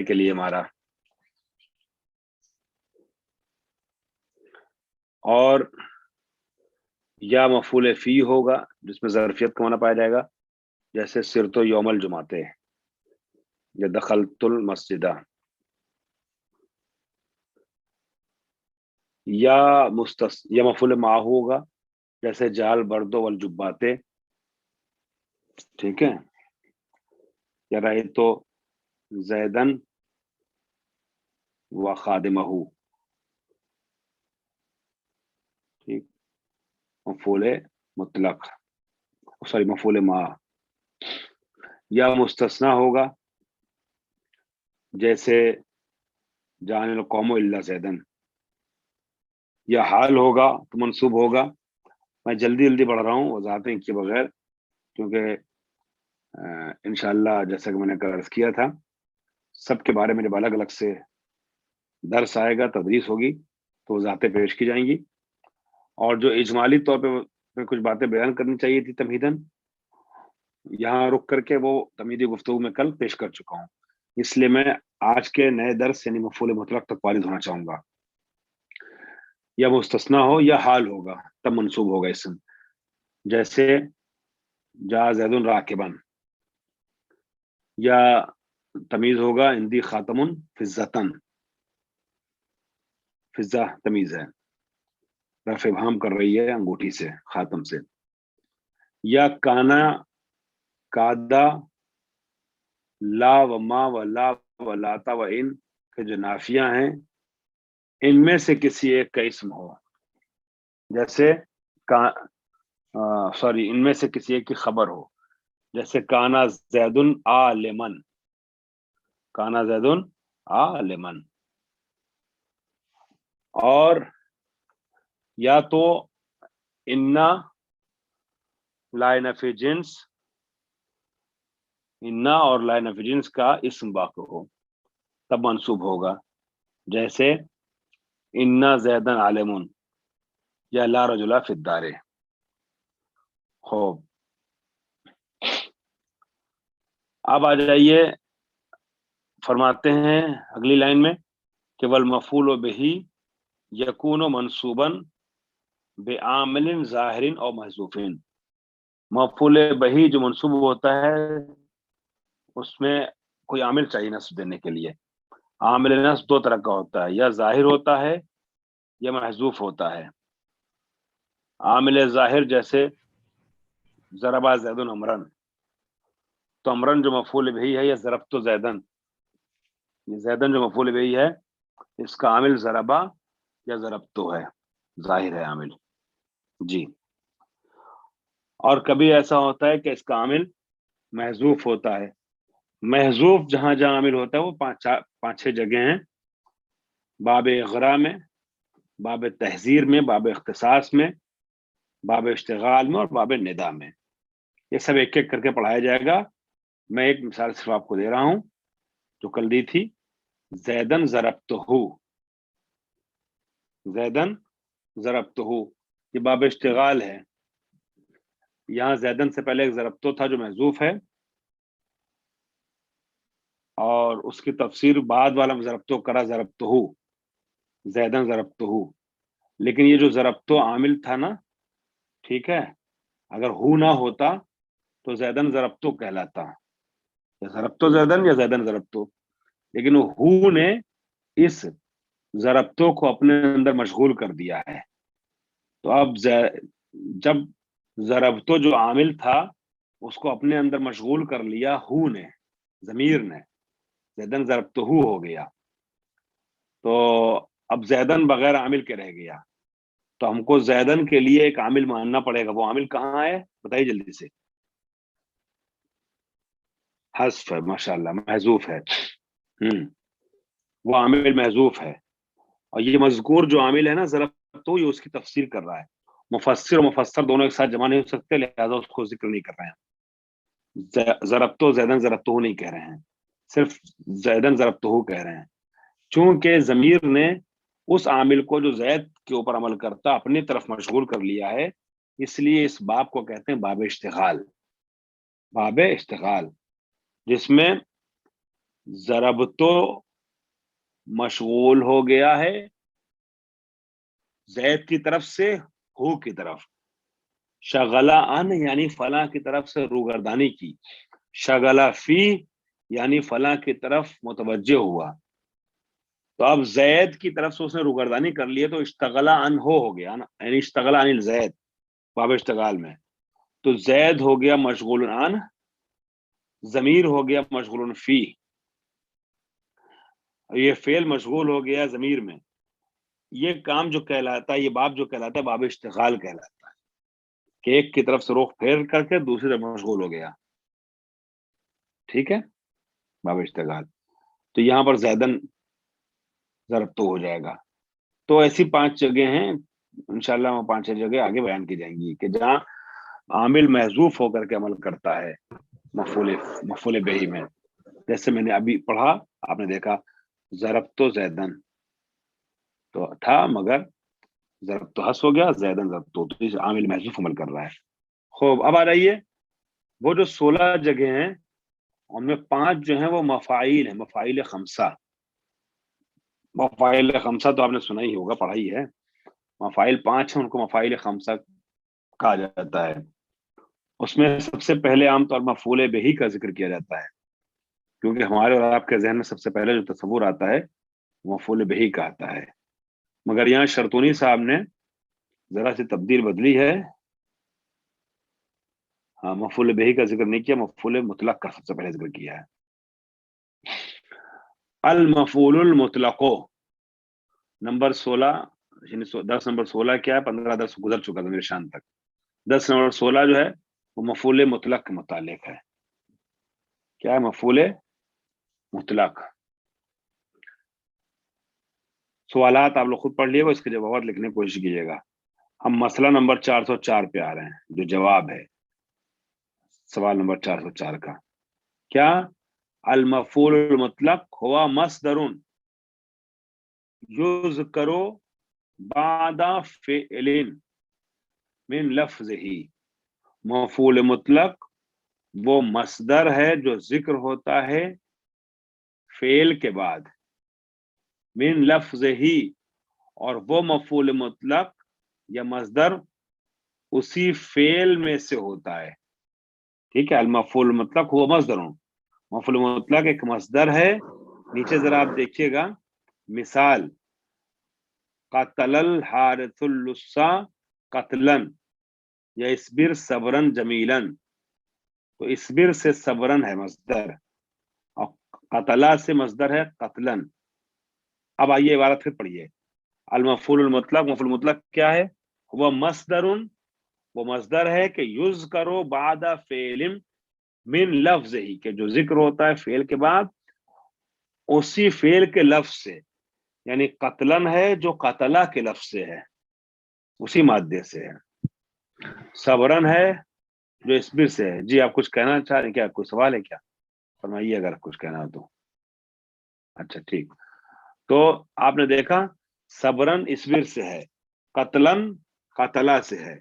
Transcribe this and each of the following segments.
کے لیے مارا. اور یا مفعول فی ہوگا جس میں ظرفیت کا معنی پایا جائے گا، جیسے سرت یوم الجمعہ یا دخلت المسجدہ. یا مفعول ما ہوگا جیسے جال بردو والجبات. ٹھیک ہے. یا رأیت زیدن و خادمہ. ٹھیک. مفعول مطلق، سوری مفعول ما. یا مستثنی ہوگا جیسے جان القوم الا زیدن. یا حال ہوگا تو منصوب ہوگا. میں جلدی بڑھ رہا ہوں وضاحتیں کے بغیر، کیونکہ انشاءاللہ جیسا کہ میں نے عرض کیا تھا سب کے بارے میں جب الگ الگ سے درس آئے گا، تدریس ہوگی، تو وضاحتیں پیش کی جائیں گی. اور جو اجمالی طور پہ کچھ باتیں بیان کرنی چاہیے تھی تمہیداً، یہاں رک کر کے وہ تمہیدی گفتگو میں کل پیش کر چکا ہوں. اس لیے میں آج کے نئے درس یعنی مفعول مطلق تک وارد ہونا چاہوں گا. یا مستثنی ہو یا حال ہوگا تب منصوب ہوگا اسم، جیسے جا زید راکبا. یا تمیز ہوگا اندی خاتم فضتن. فضہ تمیز ہے، رفع ابہام کر رہی ہے انگوٹھی سے، خاتم سے. یا کانا کادا لا و ما و لا و لاتا و ان کے جو نافیہ ہیں ان میں سے کسی ایک کا اسم ہو، جیسے ان میں سے کسی ایک کی خبر ہو، جیسے کانا زید عالمن. کانا زید عالمن. اور یا تو انا لا نفی جنس، انا اور لا نفی جنس کا اسم واقع ہو تب منصوب ہوگا، جیسے انا زیدن عالمن یا لا رجل فی الدار. خوب، اب آ جائیے، فرماتے ہیں اگلی لائن میں کہ والمفعول بہ یکون منصوبا بعامل ظاہر او محذوف. مفعول بہ جو منصوب ہوتا ہے اس میں کوئی عامل چاہیے نصب دینے کے لیے. عامل نصب دو طرح کا ہوتا ہے، یا ظاہر ہوتا ہے یا محذوف ہوتا ہے. عامل ظاہر جیسے ضربا زید عمرن، تو عمرن جو مفعول بہ ہے یا ضربت زیدن، یہ زیدن جو مفعول بہ ہے اس کا عامل ضربا یا ضربتو ہے، ظاہر ہے عامل. جی. اور کبھی ایسا ہوتا ہے کہ اس کا عامل محذوف ہوتا ہے. محذوف جہاں جہاں عامل ہوتا ہے وہ پانچ چھ جگہ ہیں: باب اغراء میں، باب تحذیر میں، باب اختصاص میں، باب اشتغال میں، اور باب ندا میں. یہ سب ایک ایک کر کے پڑھایا جائے گا. میں ایک مثال صرف آپ کو دے رہا ہوں جو کل دی تھی. زیدن ضربتہ، زیدن ضربتہ، یہ باب اشتغال ہے. یہاں زیدن سے پہلے ایک ضربتہ تھا جو محذوف ہے، اور اس کی تفسیر بعد والا ضربتہ کرا ضربتہ، زیدن ضربتہ. لیکن یہ جو ضربتہ عامل تھا نا، ٹھیک ہے، اگر ہو نہ ہوتا تو زیدن ضربتہ کہلاتا، یا ضربتہ زیدن یا زیدن ضربتہ. لیکن ہو نے اس ضربتوں کو اپنے اندر مشغول کر دیا ہے. تو اب جب ضربتو جو عامل تھا اس کو اپنے اندر مشغول کر لیا ہو نے، ضمیر نے، زیدن ضربتہ ہو گیا، تو اب زیدن بغیر عامل کے رہ گیا. تو ہم کو زیدن کے لیے ایک عامل ماننا پڑے گا. وہ عامل کہاں ہے بتائیے جلدی سے؟ حذف ہے، ماشاءاللہ، محذوف ہے. وہ عامل محذوف ہے. اور یہ مذکور جو عامل ہے نا ضربتو، یہ اس کی تفسیر کر رہا ہے. مفسر اور مفسر دونوں ایک ساتھ جمع نہیں ہو سکتے، لہذا اس کو ذکر نہیں کر رہے ہیں. ضربتو زیدن ضربتہ نہیں کہہ رہے ہیں، صرف زیدن ضربتہ کہہ رہے ہیں. چونکہ ضمیر نے اس عامل کو جو زید کے اوپر عمل کرتا اپنی طرف مشغول کر لیا ہے، اس لیے اس باب کو کہتے ہیں باب اشتغال. باب اشتغال، جس میں ضرب تو مشغول ہو گیا ہے زید کی طرف سے ہو کی طرف، شغلہ ان یعنی فلاں کی طرف سے روگردانی کی، شغلہ فی یعنی فلاں کی طرف متوجہ ہوا، تو اب زید کی طرف سے اس نے روگردانی کر لی ہے تو اشتغلہ ان ہو گیا نا، یعنی اشتغلہ عن الزید باب اشتغال میں، تو زید ہو گیا مشغول عن، ضمیر ہو گیا مشغول فی، یہ فعل مشغول ہو گیا ضمیر میں، یہ کام جو کہلاتا ہے، یہ باب جو کہلاتا ہے باب اشتغال کہلاتا ہے، کہ ایک کی طرف سے رخ پھیر کر کے دوسری طرف مشغول ہو گیا، ٹھیک ہے، باب اشتغال، تو یہاں پر زیدن ضرب تو ہو جائے گا۔ تو ایسی 5 جگہ ہیں، انشاءاللہ وہ 5 جگہ آگے بیان کی جائیں گی کہ جہاں عامل محذوف ہو کر کے عمل کرتا ہے مفعول بہی میں، جیسے میں نے ابھی پڑھا، آپ نے دیکھا ضرب تو زیدن تو تھا مگر ضرب تو حس ہو گیا، زیدن ضرب تو عامل محذوف عمل کر رہا ہے۔ خوب، اب آ رہی ہے وہ جو 16 جگہ ہیں ان میں 5 جو ہیں وہ مفاعیل ہیں، مفاعیل خمسہ، مفاعیل خمسہ تو آپ نے سنا ہی ہوگا، پڑھا ہی ہے، مفاعیل 5 ہیں، ان کو مفاعیل خمسہ کہا جاتا ہے۔ اس میں سب سے پہلے عام طور مفعول بہی کا ذکر کیا جاتا ہے، کیونکہ ہمارے اور آپ کے ذہن میں سب سے پہلے جو تصور آتا ہے مفعول بہی کا آتا ہے، مگر یہاں شرطونی صاحب نے ذرا سی تبدیل بدلی ہے، ہاں مفعول بہی کا ذکر نہیں کیا، مفعول مطلق کا سب سے پہلے ذکر کیا ہے۔ المفعول المطلق نمبر 16، یعنی 10 نمبر 16 کیا ہے، 15 10 گزر چکا تھا میرے شان تک، 10 نمبر 16 جو ہے وہ مفعول مطلق کے متعلق ہے۔ کیا ہے مفعول مطلق؟ سوالات آپ لوگ خود پڑھ لیے گا، اس کے جوابات لکھنے کی کوشش کیجیے گا۔ ہم مسئلہ نمبر 404 پہ آ رہے ہیں، جو جواب ہے سوال نمبر 404 کا، کیا المفعول المطلق ہوا مصدر یذکر بعد فعل من لفظہ، مفعول مطلق وہ مصدر ہے جو ذکر ہوتا ہے فعل کے بعد، من لفظہ، اور وہ مفعول مطلق یا مصدر اسی فعل میں سے ہوتا ہے، ٹھیک ہے، المفعول مطلق ہوا مصدر، مفعول مطلق ایک مصدر ہے، نیچے ذرا آپ دیکھیے گا، مثال قتل الحارث اللص قتلن، یا اصبر صبرا جمیلا، تو اصبر سے صبرن ہے مصدر، اور قتلا سے مصدر ہے قتلن۔ اب آئیے عبارت پھر پڑھیے، المفعول المطلق، مفعول مطلق کیا ہے، وہ مصدر، وہ مصدر ہے کہ یذکر بعد فعل من لفظ ہی، کہ جو ذکر ہوتا ہے فعل کے بعد اسی فعل کے لفظ سے، یعنی قتلن ہے جو قتلا کے لفظ سے ہے، اسی مادے سے ہے، صبرن ہے جو اصبر سے ہے۔ جی آپ کچھ کہنا چاہ رہے ہیں کیا، کوئی سوال ہے کیا، فرمائیے اگر کچھ کہنا ہو تو۔ اچھا ٹھیک، تو آپ نے دیکھا صبرن اصبر سے ہے، قتلن قتلا سے ہے۔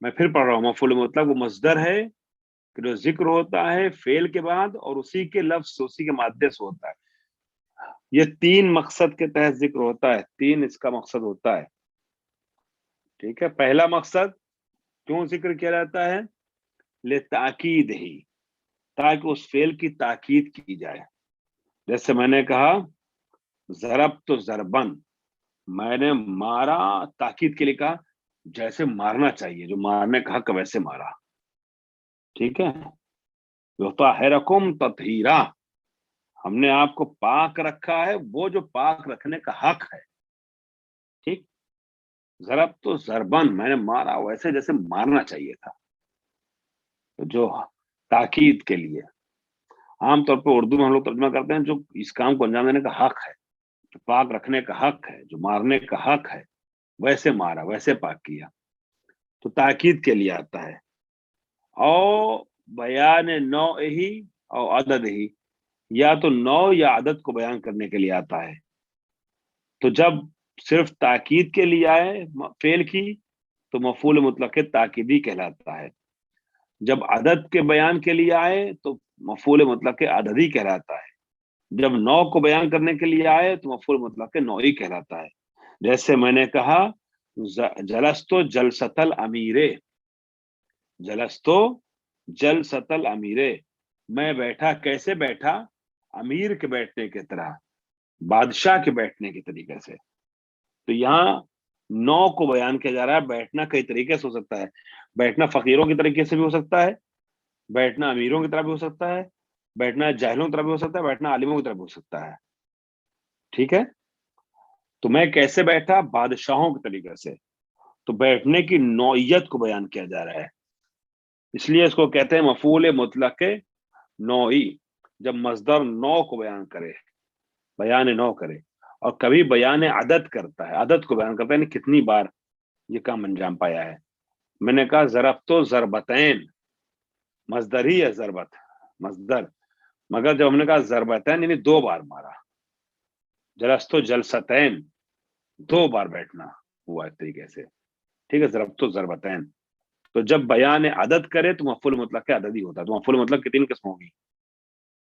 میں پھر پڑھ رہا ہوں، مفعول مطلق وہ مصدر ہے کہ جو ذکر ہوتا ہے فعل کے بعد اور اسی کے لفظ سے، اسی کے مادے سے ہوتا ہے۔ یہ 3 مقصد کے تحت ذکر ہوتا ہے، 3 اس کا مقصد ہوتا ہے، ٹھیک ہے۔ پہلا مقصد کیوں ذکر کیا جاتا ہے، لتاکید ہی، تاکہ اس فعل کی تاکید کی جائے، جیسے میں نے کہا ضرب تو ضربن، میں نے مارا، تاکید کے لیے کہا جیسے مارنا چاہیے، جو مارنے کا حق ویسے مارا، ٹھیک ہے۔ یطہرکم تطہیرا، ہم نے آپ کو پاک رکھا ہے، وہ جو پاک رکھنے کا حق ہے، ٹھیک۔ ضرب تو ضربن، میں نے مارا ویسے جیسے مارنا چاہیے تھا، جو تاکید کے لیے۔ عام طور پہ اردو میں ہم لوگ ترجمہ کرتے ہیں جو اس کام کو انجام دینے کا حق ہے، جو پاک رکھنے کا حق ہے، جو مارنے کا حق ہے، ویسے مارا، ویسے پاک کیا، تو تاکید کے لیے آتا ہے۔ او بیان نوع ہی او عدد ہی، یا تو نوع یا عدد کو بیان کرنے کے لیے آتا ہے، تو جب صرف تاکید کے لیے آئے فعل کی تو مفعول مطلق تاکیدی کہلاتا ہے، جب عدد کے بیان کے لیے آئے تو مفعول مطلق عددی کہلاتا ہے. جب نو کو بیان کرنے کے لیے آئے تو مفعول مطلق نوعی کہلاتا ہے. جیسے میں نے کہا جلستو جلست الامیرے، جلستو جلست الامیرے، میں بیٹھا کیسے بیٹھا؟ امیر کے بیٹھنے کی طرح، بادشاہ کے بیٹھنے کے طریقے سے. تو یہاں نو کو بیان کیا جا رہا ہے. بیٹھنا کئی طریقے سے ہو سکتا ہے. بیٹھنا فقیروں کے طریقے سے بھی ہو سکتا ہے، بیٹھنا امیروں کی طرح بھی ہو سکتا ہے، بیٹھنا جاہلوں کی طرح بھی ہو سکتا ہے، بیٹھنا عالموں کی طرح بھی ہو سکتا ہے. ٹھیک ہے. تو میں کیسے بیٹھا؟ بادشاہوں کے طریقے سے. تو بیٹھنے کی نوعیت کو بیان کیا جا رہا ہے، اس لیے اس کو کہتے ہیں مفعول مطلق نوعی. جب مصدر نو کو بیان کرے، بیان نو کرے، اور کبھی بیان عدد کرتا ہے، عدد کو بیان کرتا ہے، یعنی کتنی بار یہ کام انجام پایا ہے. میں نے کہا ضربت و ضربتین، مصدر ہی ہے ضربت، مصدر، مگر جب ہم نے کہا ضربتین یعنی دو بار مارا. جلست و جلستین، دو بار بیٹھنا ہوا اس طریقے سے. ٹھیک ہے، ضربت و ضربتین. تو جب بیان عدد کرے تو مفعول مطلق کے عددی ہوتا ہے. تو مفعول مطلق کی تین قسم ہوگی.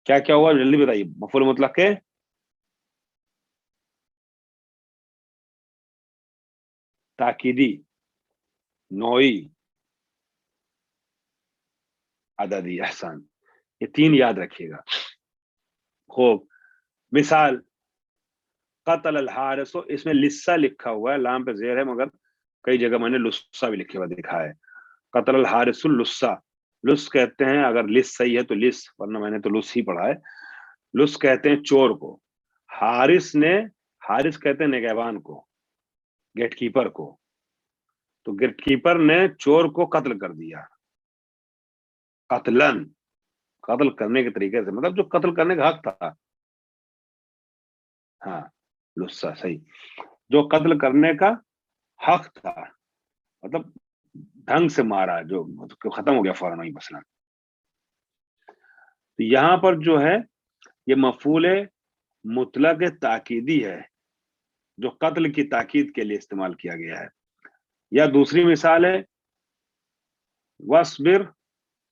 کیا کیا ہوا جلدی بتائیے. مفعول مطلق کے تاکیدی، نوعی، عددی. احسان، یہ تین یاد رکھیے گا. خوب. مثال قتل الحارث، اس میں لسا لکھا ہوا ہے، لام پہ زیر ہے، مگر کئی جگہ میں نے لسا بھی لکھے ہوا دکھا ہے. قتل الحارث اللسا، لس کہتے ہیں، اگر لس صحیح ہے تو لس، ورنہ میں نے تو لس ہی پڑھا ہے. لس کہتے ہیں چور کو. حارث نے، حارث کہتے ہیں نگہبان کو، گیٹ کیپر کو. تو گیٹ کیپر نے چور کو قتل کر دیا. قتلن، قتل کرنے کے طریقے سے، مطلب جو قتل کرنے کا حق تھا. ہاں، لسا صحیح، جو قتل کرنے کا حق تھا، مطلب ڈھنگ سے مارا، جو ختم ہو گیا فوراً وہی مسئلہ. تو یہاں پر جو ہے یہ مفعول مطلق تاکیدی ہے، جو قتل کی تاکید کے لیے استعمال کیا گیا ہے. یا دوسری مثال ہے وَاصْبِرْ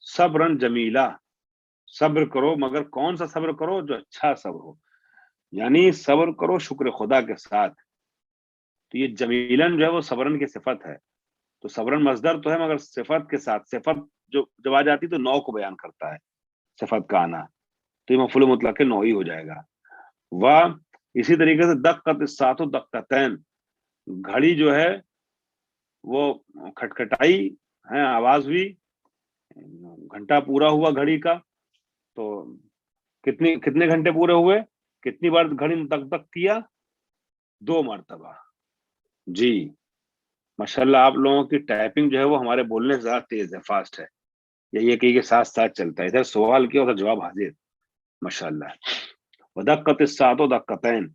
صبرًا جمیلا، صبر کرو، مگر کون سا صبر کرو؟ جو اچھا صبر ہو، یعنی صبر کرو شکر خدا کے ساتھ. تو یہ جمیلن جو ہے وہ صبرن کی صفت ہے. تو صبرن مصدر تو ہے، مگر صفت کے ساتھ، صفت جو جب آ جاتی تو نو کو بیان کرتا ہے، صفت کا آنا. تو یہ مفعول مطلق کے نوعی ہو جائے گا. اسی طریقے سے دقت الساعۃ دقتین، گھڑی جو ہے وہ کھٹکھٹائی ہے، آواز ہوئی، گھنٹہ پورا ہوا گھڑی کا. تو کتنے گھنٹے پورے ہوئے؟ کتنی بار گھڑی نے دق دق کیا؟ 2 مرتبہ. جی ماشاءاللہ، آپ لوگوں کی ٹائپنگ جو ہے وہ ہمارے بولنے سے زیادہ تیز ہے، فاسٹ ہے. یہ کہ کے ساتھ ساتھ چلتا ہے، ادھر سوال کیا ادھر جواب حاضر. ماشاءاللہ. ودقت الساعۃ دقتین،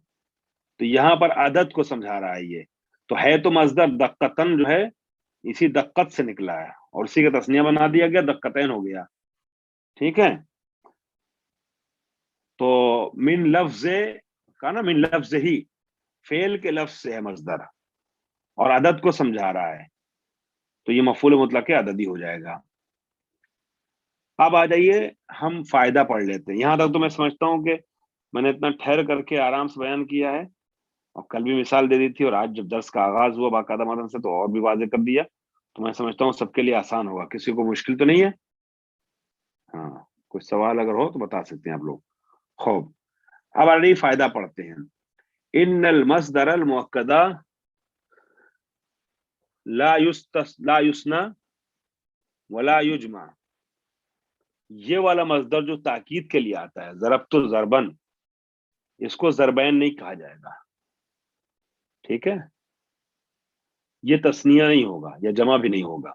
تو یہاں پر عدد کو سمجھا رہا ہے یہ. تو ہے تو مصدر دقتن جو ہے اسی دقت سے نکلا ہے، اور اسی کا تسنیہ بنا دیا گیا، دقتین ہو گیا. ٹھیک ہے. تو من لفظ کا نا، من لفظ ہی، فعل کے لفظ سے ہے مصدر، اور عدد کو سمجھا رہا ہے. تو یہ مفعول مطلق عددی ہو جائے گا. اب آ جائیے ہم فائدہ پڑھ لیتے ہیں. یہاں تک تو میں سمجھتا ہوں کہ میں نے اتنا ٹھہر کر کے آرام سے بیان کیا ہے، اور کل بھی مثال دے دی تھی، اور آج جب درس کا آغاز ہوا باقاعدہ مدن سے تو اور بھی واضح کر دیا. تو میں سمجھتا ہوں سب کے لیے آسان ہوگا، کسی کو مشکل تو نہیں ہے. ہاں، کچھ سوال اگر ہو تو بتا سکتے ہیں آپ لوگ. خوب. اب آ رہی فائدہ پڑھتے ہیں. ان المصدر المؤکدہ لا یسنا ولا یجمع، یہ والا مصدر جو تاکید کے لیے آتا ہے، ضربت ضربن، اس کو ضربین نہیں کہا جائے گا. ٹھیک ہے، یہ تثنیہ نہیں ہوگا یا جمع بھی نہیں ہوگا.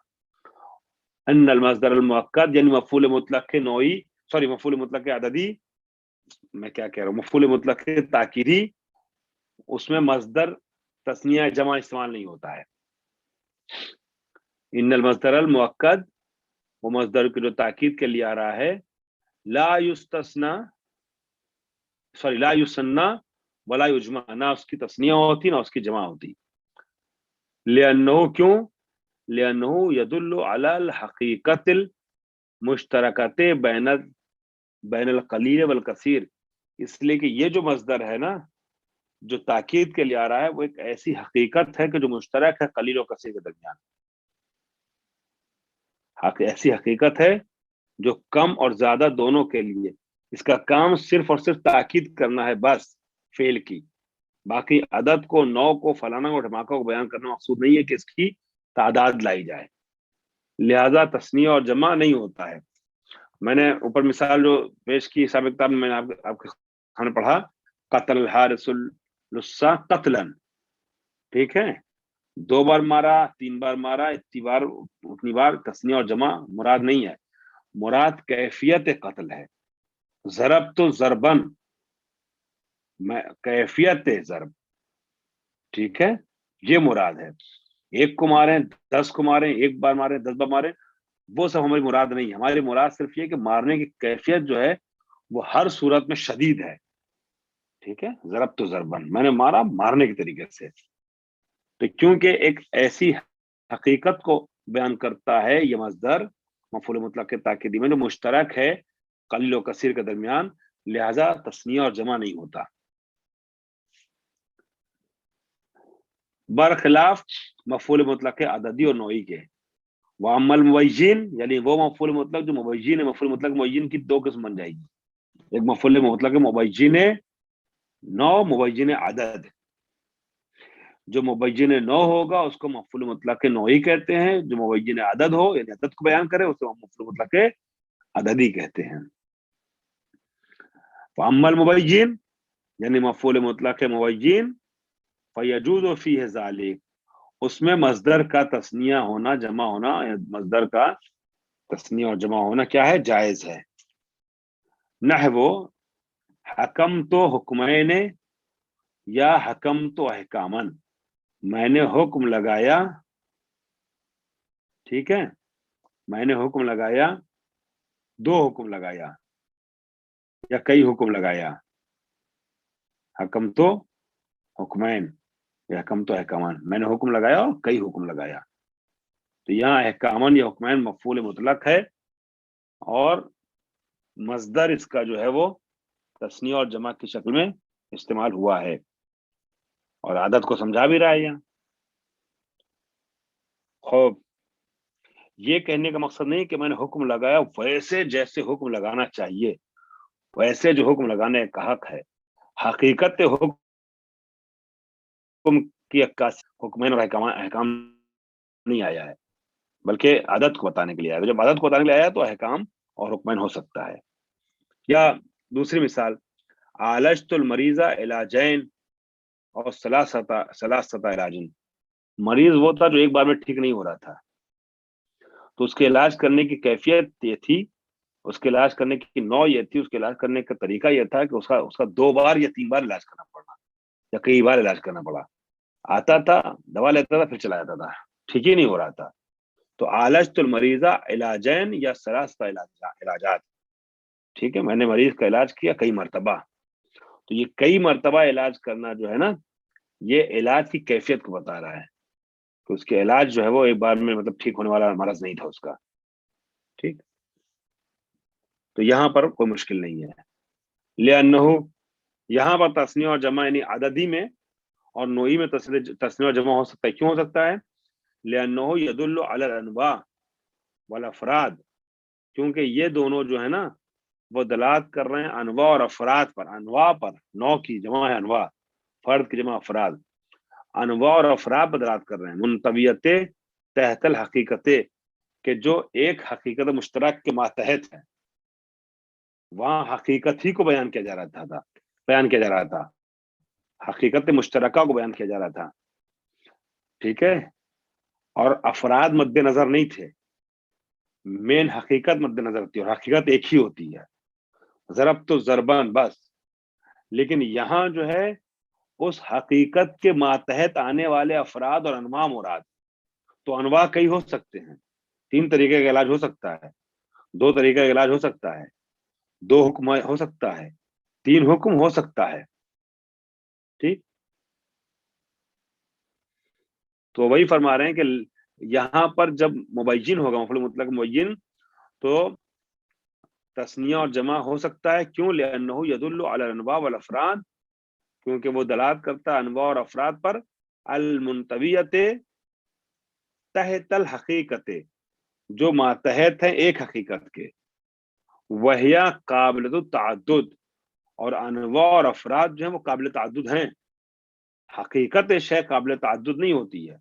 ان المصدر المؤکد یعنی مفعول مطلق کے نوعی، سوری مفعول مطلق کے عددی، میں کیا کہہ رہا ہوں، مفعول مطلق کے تاکیدی، اس میں مصدر تثنیہ جمع استعمال نہیں ہوتا ہے. ان المصدر المؤکد، وہ مصدر کی جو تاکید کے لیے آ رہا ہے، لا یستثنا، سوری لا یسنا ولا یجمع، نہ اس کی تثنیہ ہوتی نہ اس کی جمع ہوتی. لأنہ، کیوں؟ لأنہ يدل على الحقیقت المشترکۃ بین بین القلیل والکثیر، اس لیے کہ یہ جو مصدر ہے نا جو تاکید کے لیے آ رہا ہے وہ ایک ایسی حقیقت ہے کہ جو مشترک ہے قلیل و کثیر کے درمیان، ایسی حقیقت ہے جو کم اور زیادہ دونوں کے لیے، اس کا کام صرف اور صرف تاکید کرنا ہے بس فعل کی، باقی عدد کو، نو کو، فلانا اور ڈھماکہ کو بیان کرنا مقصود نہیں ہے کہ اس کی تعداد لائی جائے، لہذا تثنیہ اور جمع نہیں ہوتا ہے۔ میں نے اوپر مثال جو پیش کی سابق کتاب میں نے آپ کے سامنے پڑھا، قتل الحارث اللص قتلا، ٹھیک ہے، 2 بار مارا، 3 بار مارا، اتنی بار تثنیہ اور جمع مراد نہیں ہے، مراد کیفیت قتل ہے۔ ضرب تو ضربن، کیفیت ضرب، ٹھیک ہے، یہ مراد ہے، 1 کو مارے، 10 کو مارے، 1 بار مارے، 10 بار مارے، وہ سب ہماری مراد نہیں ہے، ہماری مراد صرف یہ کہ مارنے کی کیفیت جو ہے وہ ہر صورت میں شدید ہے، ٹھیک ہے، ضرب تو ضربن، میں نے مارا مارنے کے طریقے سے، تو کیونکہ ایک ایسی حقیقت کو بیان کرتا ہے یہ مصدر مفعول مطلق کے تاکیدی میں جو مشترک ہے قلیل و کثیر کے درمیان، لہذا تثنیہ اور جمع نہیں ہوتا، برخلاف مفعول مطلق کے عددی اور نوعی کے۔ وَأَمَّا الْمُبَيِّن، یعنی وہ مفعول مطلق جو مبین ہے، مفعول مطلق مبین کی 2 قسم بن جائے گی، ایک مفعول مطلق مبین نو، مبین عدد، جو مبین نو ہوگا اس کو مفعول مطلق نوعی کہتے ہیں، جو مبین عدد ہو یعنی عدد کو بیان کرے اسے مفعول مطلق عددی کہتے ہیں۔ فَأَمَّا الْمُبَيِّن، یعنی مفعول مطلق مبین، فَيَجُوزُ فِيهِ ذَلِكَ، اس میں مصدر کا تثنیہ ہونا، جمع ہونا، مصدر کا تثنیہ اور جمع ہونا کیا ہے؟ جائز ہے۔ نحو حکم تو حکمین یا حکم تو احکامن، میں نے حکم لگایا، ٹھیک ہے، میں نے حکم لگایا، 2 حکم لگایا یا کئی حکم لگایا، حکم تو حکمین یا حکم تو احکامن، میں نے حکم لگایا اور کئی حکم لگایا، تو یہاں احکامن یا حکمین مفعول مطلق ہے اور مصدر اس کا جو ہے وہ تثنیہ اور جمع کی شکل میں استعمال ہوا ہے، اور عدد کو سمجھا بھی رہا ہے یہاں۔ خوب، یہ کہنے کا مقصد نہیں کہ میں نے حکم لگایا ویسے جیسے حکم لگانا چاہیے، ویسے جو حکم لگانے کا حق ہے، حقیقت حکم کی عکاسی حکمین اور احکام نہیں آیا ہے، بلکہ عدد کو بتانے کے لیے آیا ہے، جب عدد کو بتانے کے لیے آیا تو احکام اور حکمین ہو سکتا ہے۔ یا دوسری مثال، عالجت المریض علاجین اور ثلاثۃ علاجن، مریض وہ تھا جو ایک بار میں ٹھیک نہیں ہو رہا تھا، تو اس کے علاج کرنے کی کیفیت یہ تھی، اس کے علاج کرنے کی نوع یہ تھی، اس کے علاج کرنے کا طریقہ یہ تھا کہ اس کا 2 بار یا 3 بار علاج کرنا پڑا یا کئی بار علاج کرنا پڑا، آتا تھا دوا لیتا تھا پھر چلا جاتا تھا، ٹھیک ہی نہیں ہو رہا تھا، تو عالجت المریض علاجین یا ثلاثۃ علاجات، ٹھیک ہے، میں نے مریض کا علاج کیا کئی مرتبہ، تو یہ کئی مرتبہ علاج کرنا جو ہے نا یہ علاج کی کیفیت کو بتا رہا ہے کہ اس کے علاج جو ہے وہ ایک بار میں مطلب ٹھیک ہونے والا مرض نہیں تھا اس کا، ٹھیک، تو یہاں پر کوئی مشکل نہیں ہے۔ لأنہ، یہاں پر تثنیہ اور جمع یعنی عددی میں اور نوعی میں تثنیہ اور جمع ہو سکتا ہے، کیوں ہو سکتا ہے؟ لأنہ يدل على الانواع والافراد، کیونکہ یہ دونوں جو ہے نا وہ دلالت کر رہے ہیں انواع اور افراد پر، انواع پر، نوع کی جمع ہے انواع، فرد کی جمع افراد، انواع اور افراد پر دلالت کر رہے ہیں، منطویت تحت الحقیقت، کہ جو ایک حقیقت مشترک کے ماتحت ہے، وہاں حقیقت ہی کو بیان کیا جا رہا تھا، حقیقت مشترکہ کو بیان کیا جا رہا تھا، ٹھیک ہے، اور افراد مد نظر نہیں تھے، مین حقیقت مد نظر تھی، اور حقیقت ایک ہی ہوتی ہے، ضرب تو ضربان بس، لیکن یہاں جو ہے اس حقیقت کے ماتحت آنے والے افراد اور انواع مراد، تو انواع کئی ہو سکتے ہیں، 3 طریقے کا علاج ہو سکتا ہے، 2 طریقے کا علاج ہو سکتا ہے، 2 حکم ہو سکتا ہے، 3 حکم ہو سکتا ہے، ٹھیک، تو وہی فرما رہے ہیں کہ یہاں پر جب مبین ہوگا مفعول مطلق مبین، تو تسنیہ اور جمع ہو سکتا ہے، کیوں؟ لأنه يدل على الانواع والافراد، کیونکہ وہ دلالت کرتا ہے انواع اور افراد پر، المنطویت تحت الحقیقت، جو ماتحت ہیں ایک حقیقت کے، وہیا قابل التعدد، اور انواع اور افراد جو ہیں وہ قابل تعدد ہیں، حقیقت شے قابل تعدد نہیں ہوتی ہے۔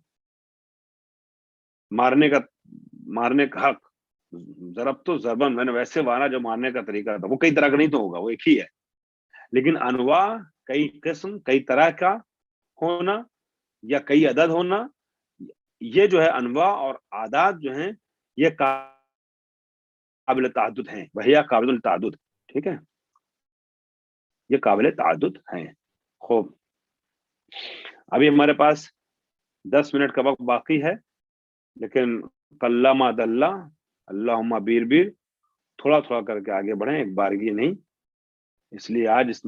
مارنے کا حق، ضرب تو ضربن، میں نے ویسے مارا جو مارنے کا طریقہ تھا، وہ کئی طرح کا نہیں تو ہوگا، وہ ایک ہی ہے، لیکن انواع کئی قسم کئی طرح کا ہونا یا کئی عدد ہونا، یہ جو ہے انواع اور اعداد جو ہیں یہ قابل تعدد ہیں، وہیا قابل التعدد، ٹھیک ہے، یہ قابل تعدد ہیں۔ خوب، ابھی ہمارے پاس 10 منٹ کا وقت باقی ہے، لیکن کلمہ دلہ اللہم بیر بیر تھوڑا تھوڑا کر کے آگے بڑھیں، ایک بارگی نہیں، اس لیے آج اس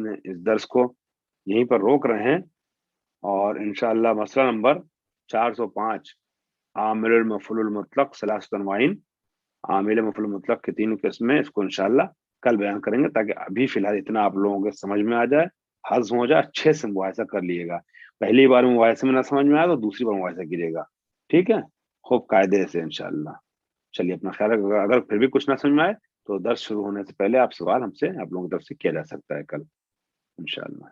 درس کو یہیں پر روک رہے ہیں، اور انشاءاللہ مسئلہ نمبر 405 عامل المفعول المطلق ثلاثۃ انواع، عامل مفعول مطلق کے 3 قسمیں، اس کو انشاءاللہ کل بیان کریں گے، تاکہ ابھی فی الحال اتنا آپ لوگوں کے سمجھ میں آ جائے، ہضم ہو جائے، اچھے سے مباحثہ کر لیے گا، پہلی بار مباحثے میں نہ سمجھ میں آیا تو دوسری بار مباحثہ کیجیے گا، ٹھیک ہے، خوب قاعدے سے انشاءاللہ۔ چلیے اپنا خیال رکھیے، اگر پھر بھی کچھ نہ سمجھ میں آئے تو درس شروع ہونے سے پہلے آپ سوال ہم سے، آپ لوگوں کی طرف سے کیا جا سکتا ہے کل انشاءاللہ۔